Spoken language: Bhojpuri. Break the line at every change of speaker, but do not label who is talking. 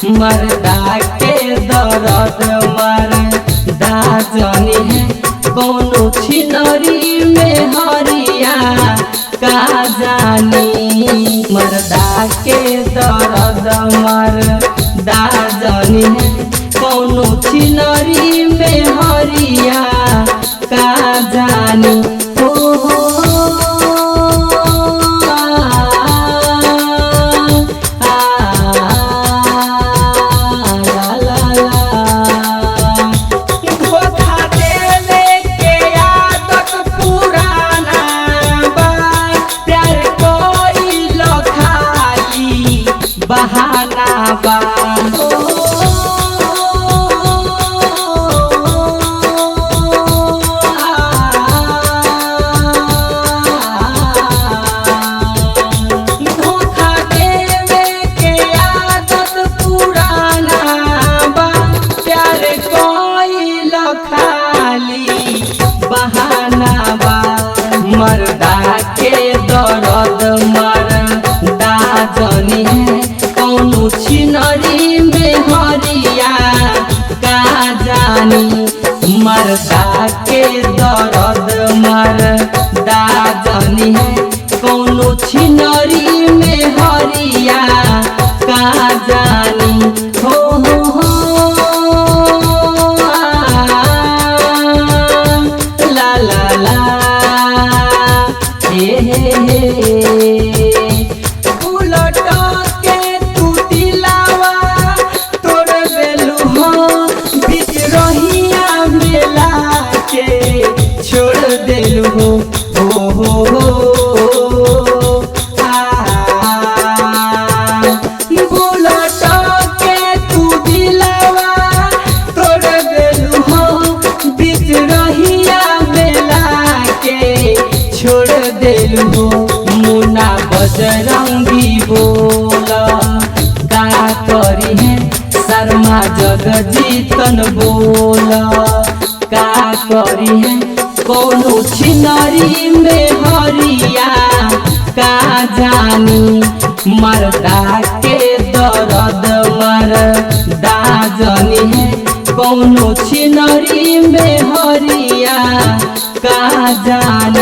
मर्दा के दर्द मर्दा जानी है कौनो छिनरी में हरिया का जानी। मर्दा के दर्द मर्दा जानी है कौनो छिनरी में हरिया का जानी। बहाना बा धोखा देवे के आदत पुराना बा प्यार कोई खाली बहाना बा। मर्दा के दर्द मर्दा जानी है कौनो छिनरी में हरिया का जानी। मर्दा के दर्द मर्दा जानी है कौनो छिनरी में हरिया का जानी। हो ला ला ला हे छोड़ देलू हो बुलट के तू दिलावा तोड़ देलू हो बीच रहिया मेला के छोड़ देलू हो। मुन्ना बजरंगी बोला का करी है शर्मा जगजीतन बोला का करी है कौनो छिनरी में हरिया का जानी। मर्दा के दर्द मर्दा जानी है कौनो छिनरी में हरिया का जानी।